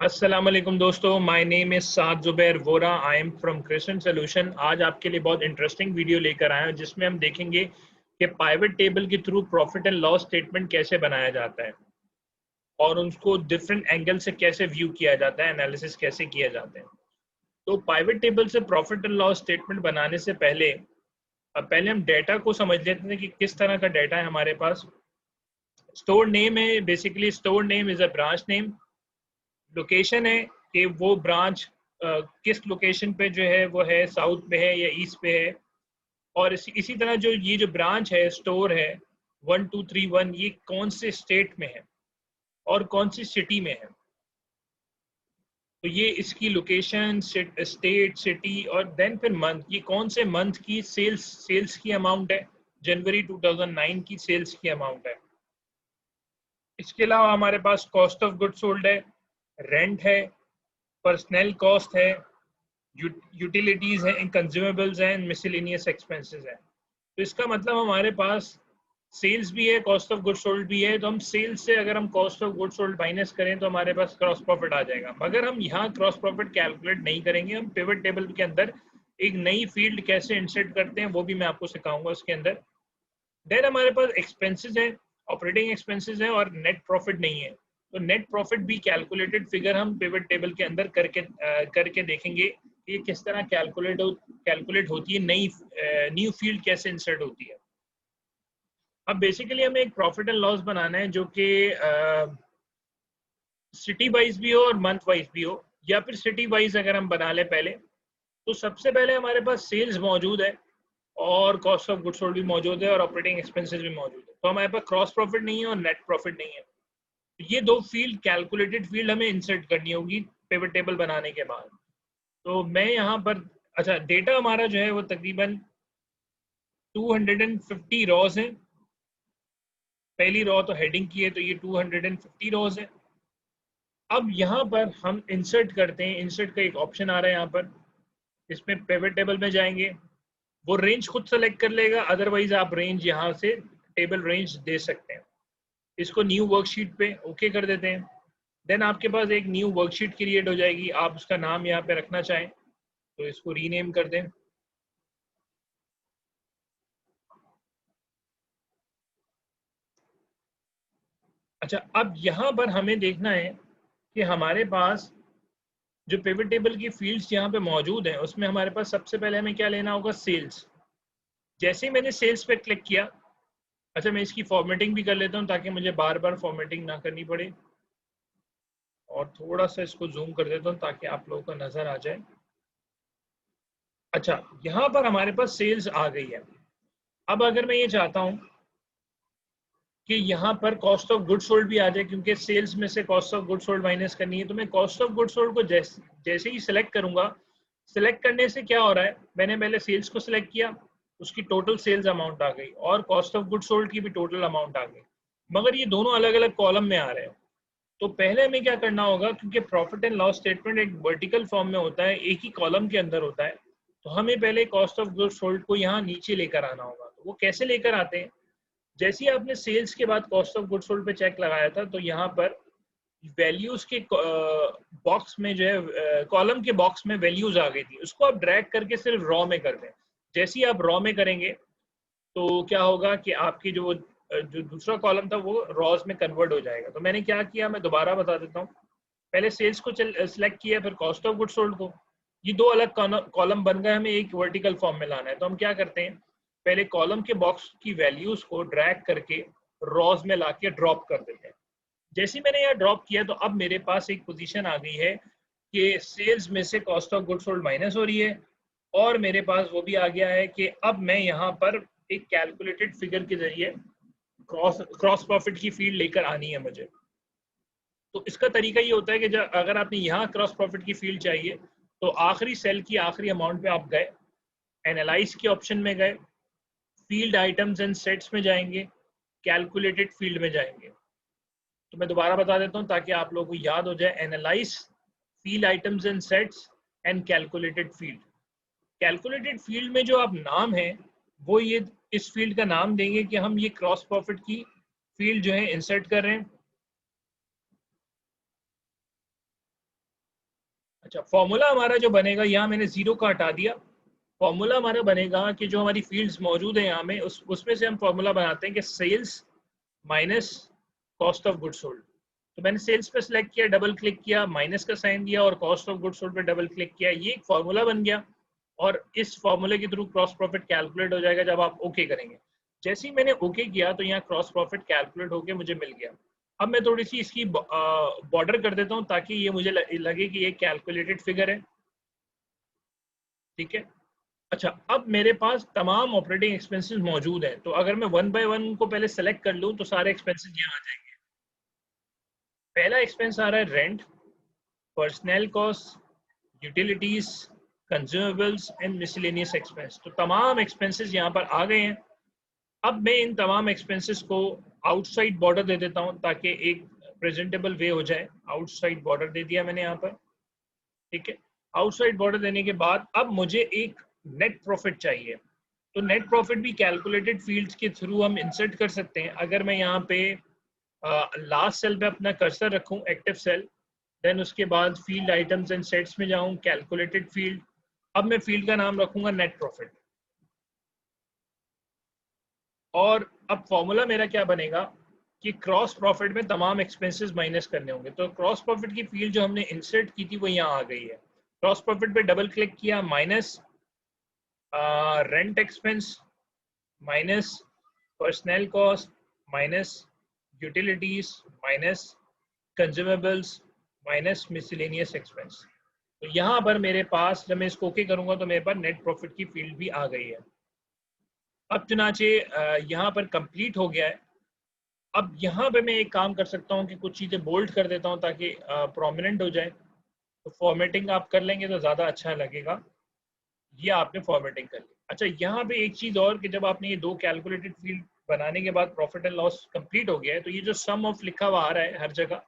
अस्सलाम वालेकुम दोस्तों, my name is Saad Zubair Vora. I am from Kristen solution. आज आपके लिए बहुत इंटरेस्टिंग वीडियो लेकर आए हैं जिसमें हम देखेंगे कि पाइवट टेबल के through profit and loss statement कैसे बनाया जाता है और उसको डिफरेंट एंगल से कैसे व्यू किया जाता है, एनालिसिस कैसे किया जाता है। तो पाइवट टेबल से प्रॉफिट एंड लॉस स्टेटमेंट बनाने से पहले पहले हम डेटा को समझ लेते हैं कि किस तरह का डेटा है हमारे पास। स्टोर नेम है, basically store name is a branch name. Location है कि वो ब्रांच किस लोकेशन पे जो है वो है, साउथ पे है या ईस्ट पे है। और इसी तरह जो ये जो ब्रांच है, स्टोर है 1231, ये कौन से स्टेट में है और कौन सी सिटी में है। तो ये इसकी लोकेशन, स्टेट, सिटी और देन फिर मंथ, ये कौन से मंथ की सेल्स की अमाउंट है। जनवरी 2009 की सेल्स की अमाउंट है। इसके अलावा हमारे पास कॉस्ट ऑफ गुड सोल्ड है, रेंट है, पर्सनल कॉस्ट है, यूटिलिटीज हैं, कंज्यूमेबल्स हैं, मिसलेनियस एक्सपेंसेस हैं। तो इसका मतलब हमारे पास सेल्स भी है, कॉस्ट ऑफ गुड सोल्ड भी है। तो हम सेल्स से अगर हम cost of good sold minus करें तो हमारे पास क्रॉस प्रॉफिट आ जाएगा। मगर हम यहाँ क्रॉस प्रॉफिट कैलकुलेट नहीं करेंगे, हम पिवट टेबल के अंदर एक नई फील्ड कैसे इंसर्ट करते हैं वो भी मैं आपको सिखाऊंगा उसके अंदर। देन हमारे पास एक्सपेंसेस है, ऑपरेटिंग एक्सपेंसेस है और नेट प्रॉफिट नहीं है। तो नेट प्रॉफिट भी कैलकुलेटेड फिगर हम पिवट टेबल के अंदर करके देखेंगे कि ये किस तरह कैलकुलेट होती है, नई न्यू फील्ड कैसे इंसर्ट होती है। अब बेसिकली हमें एक प्रॉफिट एंड लॉस बनाना है जो कि सिटी वाइज भी हो और मंथ वाइज भी हो, या फिर सिटी वाइज अगर हम बना लें पहले। तो सबसे पहले हमारे पास सेल्स मौजूद है और कॉस्ट ऑफ गुड्स सोल्ड भी मौजूद है और ऑपरेटिंग एक्सपेंसेस भी मौजूद है। तो हमारे पास क्रॉस प्रॉफिट नहीं है और नेट प्रॉफिट नहीं है। तो ये दो फील्ड, कैलकुलेटेड फील्ड, हमें इंसर्ट करनी होगी पिवट टेबल बनाने के बाद। तो मैं यहाँ पर, अच्छा, डेटा हमारा जो है वो तकरीबन 250 रॉज है। पहली रॉ तो हेडिंग की है, तो ये 250 रॉज है। अब यहाँ पर हम इंसर्ट करते हैं, इंसर्ट का एक ऑप्शन आ रहा है यहाँ पर। इसमें पिवट टेबल में जाएंगे, वो रेंज खुद सेलेक्ट कर लेगा, अदरवाइज आप रेंज यहाँ से टेबल रेंज दे सकते हैं। इसको न्यू वर्कशीट पे ओके कर देते हैं। देन आपके पास एक न्यू वर्कशीट क्रिएट हो जाएगी। आप उसका नाम यहाँ पे रखना चाहें तो इसको रीनेम कर दें। अच्छा, अब यहाँ पर हमें देखना है कि हमारे पास जो पिवट टेबल की फील्ड्स यहाँ पे मौजूद हैं उसमें हमारे पास सबसे पहले हमें क्या लेना होगा, सेल्स। जैसे ही मैंने सेल्स पे क्लिक किया, अच्छा मैं इसकी फॉर्मेटिंग भी कर लेता हूँ ताकि मुझे बार बार फॉर्मेटिंग ना करनी पड़े। और थोड़ा सा इसको जूम कर देता हूँ ताकि आप लोगों को नजर आ जाए। अच्छा, यहाँ पर हमारे पास सेल्स आ गई है। अब अगर मैं ये चाहता हूँ कि यहाँ पर कॉस्ट ऑफ गुड सोल्ड भी आ जाए, क्योंकि सेल्स में से cost of good sold minus करनी है, तो मैं कॉस्ट ऑफ गुड सोल्ड को जैसे ही सिलेक्ट करूंगा, सिलेक्ट करने से क्या हो रहा है, मैंने पहले सेल्स को सिलेक्ट किया, उसकी टोटल सेल्स अमाउंट आ गई और कॉस्ट ऑफ गुड सोल्ड की भी टोटल अमाउंट आ गई। मगर ये दोनों अलग अलग कॉलम में आ रहे हैं। तो पहले हमें क्या करना होगा, क्योंकि प्रॉफिट एंड लॉस स्टेटमेंट एक वर्टिकल फॉर्म में होता है, एक ही कॉलम के अंदर होता है, तो हमें पहले कॉस्ट ऑफ गुड्स सोल्ड को यहाँ नीचे लेकर आना होगा। तो वो कैसे लेकर आते हैं, जैसे ही आपने सेल्स के बाद कॉस्ट ऑफ गुड्स सोल्ड पे चेक लगाया था, तो यहाँ पर वैल्यूज के बॉक्स में जो है, कॉलम के बॉक्स में वैल्यूज आ गई थी, उसको आप ड्रैग करके सिर्फ रॉ में कर दें। जैसे ही आप रॉ में करेंगे तो क्या होगा कि आपकी जो दूसरा कॉलम था वो रॉज में कन्वर्ट हो जाएगा। तो मैंने क्या किया, मैं दोबारा बता देता हूँ। पहले सेल्स को सिलेक्ट किया, फिर कॉस्ट ऑफ गुड सोल्ड को। ये दो अलग कॉलम बन गए, हमें एक वर्टिकल फॉर्म में लाना है। तो हम क्या करते हैं, पहले कॉलम के बॉक्स की वैल्यूज को ड्रैग करके रॉज में लाके ड्रॉप कर देते हैं। जैसे ही मैंने यहाँ ड्रॉप किया तो अब मेरे पास एक पोजीशन आ गई है कि सेल्स में से cost of good sold minus हो रही है, और मेरे पास वो भी आ गया है कि अब मैं यहाँ पर एक कैलकुलेटेड फिगर के जरिए क्रॉस प्रॉफिट की फील्ड लेकर आनी है मुझे। तो इसका तरीका ये होता है कि जब अगर आपने यहाँ क्रॉस प्रॉफिट की फील्ड चाहिए, तो आखिरी सेल की आखिरी अमाउंट पे आप गए, एनालाइज के ऑप्शन में गए, फील्ड आइटम्स एंड सेट्स में जाएंगे, कैलकुलेटेड फील्ड में जाएंगे। तो मैं दोबारा बता देता हूँ ताकि आप लोगों को याद हो जाए। Analyse, field items and sets and calculated field. Calculated field में जो आप नाम है वो ये इस फील्ड का नाम देंगे कि हम ये क्रॉस प्रॉफिट की फील्ड जो है इंसर्ट कर रहे हैं। अच्छा, फॉर्मूला हमारा जो बनेगा, यहाँ मैंने जीरो का हटा दिया। फॉर्मूला हमारा बनेगा कि जो हमारी फील्ड्स मौजूद है यहाँ में, उसमें से हम फॉर्मूला बनाते हैं कि sales minus cost of good sold. तो मैंने सेल्स पे सिलेक्ट किया, डबल क्लिक किया, माइनस का साइन दिया और कॉस्ट ऑफ गुड सोल्ड पे डबल क्लिक किया, ये एक फॉर्मूला बन गया। और इस फॉर्मूले के थ्रू क्रॉस प्रॉफिट कैलकुलेट हो जाएगा जब आप ओके करेंगे। जैसे ही मैंने ओके किया तो यहाँ क्रॉस प्रॉफिट कैलकुलेट होके मुझे मिल गया। अब मैं थोड़ी सी इसकी बॉर्डर कर देता हूँ ताकि ये मुझे लगे कि ये कैलकुलेटेड फिगर है। ठीक है। अच्छा, अब मेरे पास तमाम ऑपरेटिंग एक्सपेंसेस मौजूद हैं, तो अगर मैं वन बाय वन उनको पहले सेलेक्ट कर लूँ तो सारे एक्सपेंसेस यहाँ आ जाएंगे। पहला एक्सपेंस आ रहा है rent, personal cost, utilities, consumables and miscellaneous expense. तो तमाम एक्सपेंसेस यहाँ पर आ गए हैं। अब मैं इन तमाम एक्सपेंसेस को आउटसाइड बॉर्डर दे देता हूँ ताकि एक प्रेजेंटेबल वे हो जाए। आउटसाइड बॉर्डर दे दिया मैंने यहाँ पर। ठीक है। आउटसाइड बॉर्डर देने के बाद अब मुझे एक नेट प्रॉफिट चाहिए। तो नेट प्रॉफिट भी कैलकुलेटेड फील्ड्स के थ्रू हम इंसर्ट कर सकते हैं। अगर मैं यहाँ पे लास्ट सेल पे अपना कर्सर रखूं, एक्टिव सेल, देन उसके बाद फील्ड आइटम्स एंड सेट्स में जाऊं, कैलकुलेटेड फील्ड, अब मैं फील्ड का नाम रखूंगा नेट प्रॉफिट। और अब फॉर्मूला मेरा क्या बनेगा कि क्रॉस प्रॉफिट में तमाम एक्सपेंसेस माइनस करने होंगे। तो क्रॉस प्रॉफिट की फील्ड जो हमने इंसर्ट की थी वो यहाँ आ गई है। क्रॉस प्रॉफिट पे डबल क्लिक किया, minus rent expense, minus personal cost, minus utilities, minus consumables, minus miscellaneous expense. तो यहाँ पर मेरे पास जब मैं इसको ओके करूंगा तो मेरे पास नेट प्रॉफिट की फील्ड भी आ गई है। अब चुनाचे यहाँ पर कंप्लीट हो गया है। अब यहाँ पे मैं एक काम कर सकता हूँ कि कुछ चीज़ें बोल्ड कर देता हूँ ताकि प्रोमिनेंट हो जाए। तो फॉर्मेटिंग आप कर लेंगे तो ज़्यादा अच्छा लगेगा। ये आपने फॉर्मेटिंग कर ली। अच्छा, यहाँ पे एक चीज़ और कि जब आपने ये दो कैलकुलेटेड फील्ड बनाने के बाद प्रॉफिट एंड लॉस कंप्लीट हो गया है, तो ये जो सम ऑफ लिखा हुआ आ रहा है हर जगह,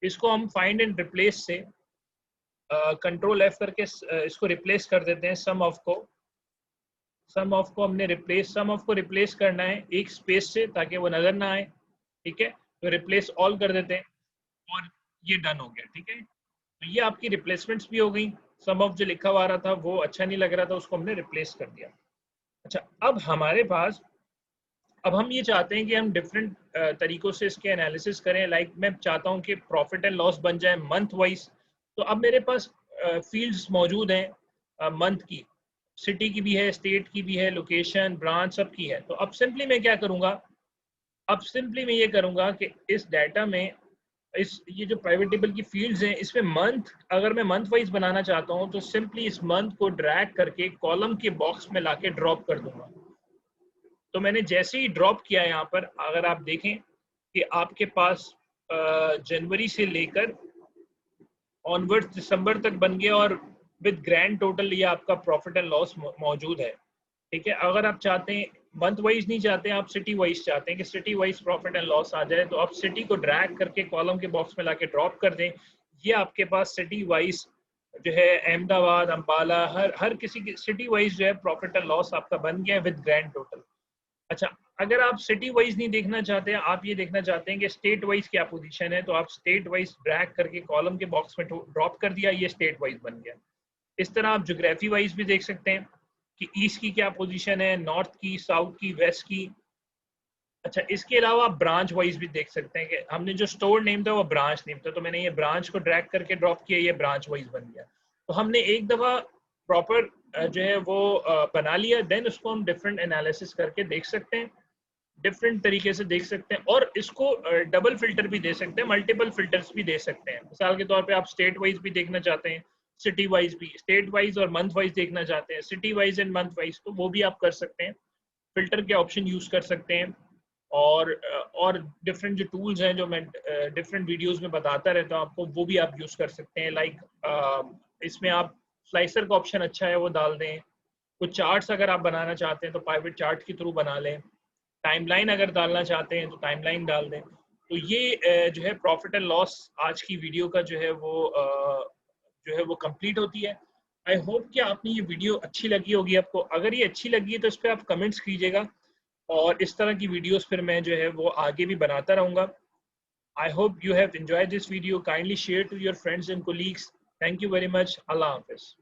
इसको हम फाइंड एंड रिप्लेस से कंट्रोल एफ करके इसको रिप्लेस कर देते हैं। सम ऑफ को हमने सम ऑफ को रिप्लेस करना है एक स्पेस से ताकि वो नजर ना आए। ठीक है। तो रिप्लेस ऑल कर देते हैं और ये डन हो गया। ठीक है। तो ये आपकी रिप्लेसमेंट्स भी हो गई। सम ऑफ जो लिखा हुआ आ रहा था वो अच्छा नहीं लग रहा था, उसको हमने रिप्लेस कर दिया। अच्छा, अब हमारे पास, अब हम ये चाहते हैं कि हम डिफरेंट तरीकों से इसके एनालिसिस करें। लाइक मैं चाहता हूं कि प्रॉफिट एंड लॉस बन जाए मंथ वाइज। तो अब मेरे पास फील्ड्स मौजूद हैं मंथ की, सिटी की भी है, स्टेट की भी है, लोकेशन, ब्रांच, सब की है। तो अब सिंपली मैं क्या करूंगा, अब सिंपली मैं ये करूंगा कि इस डाटा में ये जो प्राइवेट टेबल की फील्ड्स हैं इसमें मंथ, अगर मैं मंथ वाइज बनाना चाहता हूं तो सिंपली इस मंथ को ड्रैग करके कॉलम के बॉक्स में लाके ड्रॉप कर दूंगा। तो मैंने जैसे ही ड्रॉप किया यहाँ पर, अगर आप देखें कि आपके पास जनवरी से लेकर ऑनवर्ड्स दिसंबर तक बन गया और विद ग्रैंड टोटल ये आपका प्रॉफिट एंड लॉस मौजूद है। ठीक है। अगर आप चाहते हैं मंथ वाइज नहीं चाहते हैं, आप सिटी वाइज चाहते हैं कि city wise profit and loss आ जाए, तो आप सिटी को ड्रैग करके कॉलम के बॉक्स में लाके ड्रॉप कर दें। ये आपके पास सिटी वाइज जो है अहमदाबाद, अंबाला, हर किसी की सिटी वाइज जो है प्रॉफिट एंड लॉस आपका बन गया विद ग्रैंड टोटल। अच्छा, अगर आप सिटी वाइज नहीं देखना चाहते हैं, आप ये देखना चाहते हैं कि स्टेट वाइज क्या पोजीशन है, तो आप स्टेट वाइज ड्रैग करके कॉलम के बॉक्स में ड्रॉप कर दिया, ये स्टेट वाइज बन गया। इस तरह आप ज्योग्राफी वाइज भी देख सकते हैं कि ईस्ट की क्या पोजीशन है, नॉर्थ की, साउथ की, वेस्ट की। अच्छा, इसके अलावा आप ब्रांच वाइज भी देख सकते हैं कि हमने जो स्टोर नेम था वो ब्रांच नेम था, तो मैंने ये ब्रांच को ड्रैग करके ड्रॉप किया, ये ब्रांच वाइज बन गया। तो हमने एक दफ़ा प्रॉपर जो है वो बना लिया, देन उसको हम डिफरेंट एनालिसिस करके देख सकते हैं, डिफरेंट तरीके से देख सकते हैं, और इसको डबल फिल्टर भी दे सकते हैं, मल्टीपल फिल्टर्स भी दे सकते हैं। मिसाल के तौर पे आप स्टेट वाइज भी देखना चाहते हैं, सिटी वाइज भी, स्टेट वाइज और मंथ वाइज देखना चाहते हैं, city wise and month wise, तो वो भी आप कर सकते हैं। फिल्टर के ऑप्शन यूज कर सकते हैं। और डिफरेंट जो टूल्स हैं जो मैं डिफरेंट वीडियोस में बताता रहता हूँ आपको, वो भी आप यूज कर सकते हैं। लाइक इसमें आप स्लाइसर का ऑप्शन अच्छा है वो डाल दें। कुछ चार्ट्स अगर आप बनाना चाहते हैं तो प्राइवेट चार्ट के थ्रू बना लें। टाइमलाइन अगर डालना चाहते हैं तो टाइमलाइन डाल दें। तो ये जो है प्रॉफिट एंड लॉस आज की वीडियो का जो है वो कंप्लीट होती है। आई होप कि आपने ये वीडियो अच्छी लगी होगी आपको। अगर ये अच्छी लगी है तो इस पर आप कमेंट्स कीजिएगा, और इस तरह की वीडियोस फिर मैं जो है वो आगे भी बनाता रहूँगा। I hope you have enjoyed this video. Kindly share to your friends and colleagues. Thank you very much, Allah Hafiz.